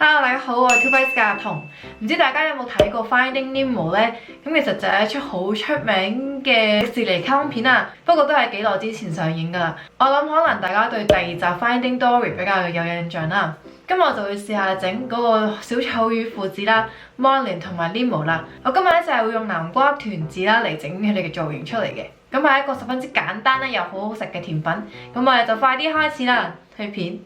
Hello， 大家好，我係 2Bytes 嘅阿彤。唔知大家有冇睇過 Finding Nemo 呢？咁其實就係一出好出名嘅迪士尼卡通片啊，不過都係幾耐之前上映㗎啦。我諗可能大家對第2集 Finding Dory 比較有印象啦。今日我就會試下整嗰個小丑魚父子啦 ，Marlin 同埋 Nemo 啦。我今日咧就係會用南瓜團子啦嚟整佢哋嘅造型出嚟嘅。咁係一個十分之簡單咧又好好食嘅甜品。咁我哋就快啲開始啦，睇片。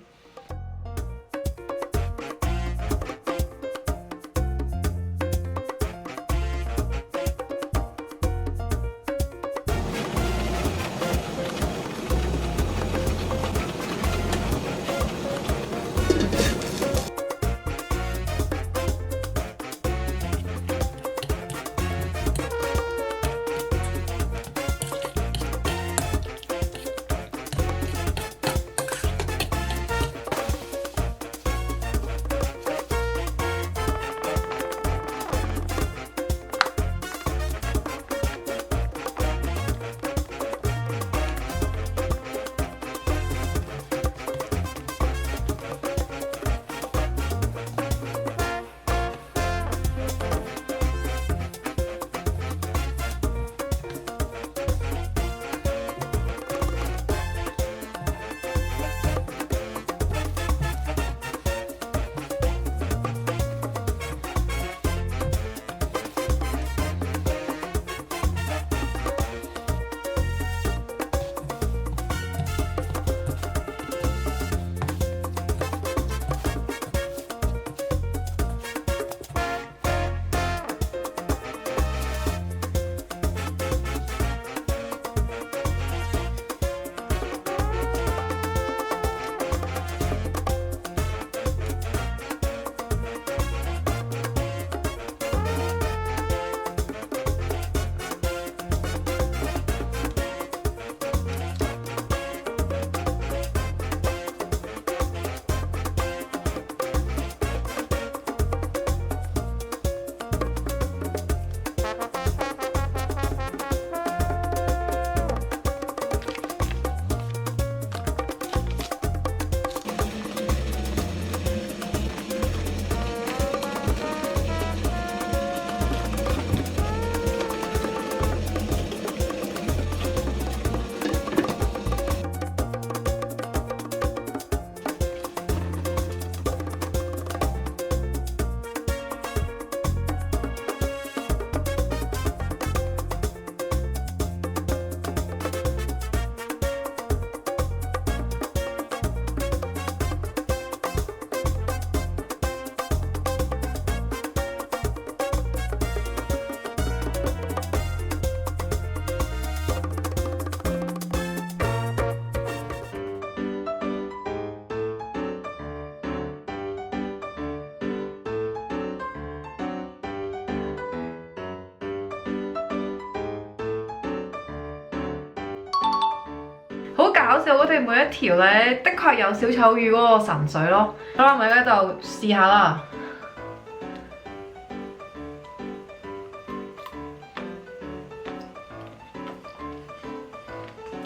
好搞笑，佢哋每一條咧，的確有小丑魚嗰個神水咯。好啦，我而家就試下啦。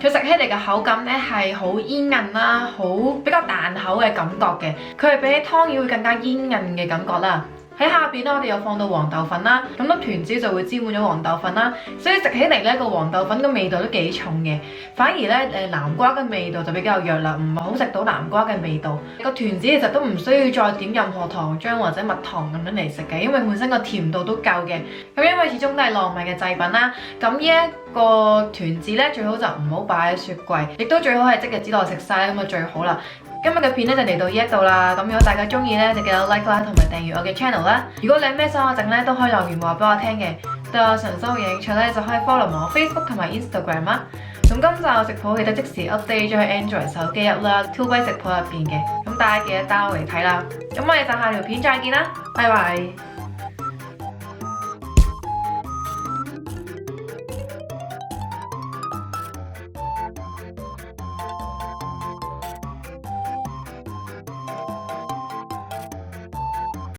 佢食起嚟嘅口感咧係好煙韌啦，比較彈口嘅感覺嘅。佢係比起湯魚會更加煙韌嘅感覺啦。喺下邊咧，我哋又放到黃豆粉啦，咁粒團子就會沾滿咗黃豆粉啦，所以食起嚟咧個黃豆粉嘅味道都幾重嘅。反而咧南瓜嘅味道就比較弱啦，唔係好食到南瓜嘅味道。個團子其實都唔需要再點任何糖漿或者蜜糖咁樣嚟食嘅，因為本身個甜度都夠嘅。咁因為始終都係糯米嘅製品啦，咁呢一個團子咧最好就唔好擺喺雪櫃，亦都最好係即日之內食晒咁就最好啦。今日嘅片咧就嚟到呢一度啦，咁如果大家中意咧就記得 like 啦，同埋訂閱我嘅 channel 啦。如果你有咩想我整咧，都可以留言話俾我聽嘅。對我純生活有興趣咧，就可以 follow 埋我 Facebook 同埋 Instagram 啦。咁今集食譜記得即時 update 咗喺 Android 手機 app 啦 ，2Bytes 食譜入邊嘅，咁大家記得 download嚟睇啦。咁我哋就下條片再見啦，拜拜。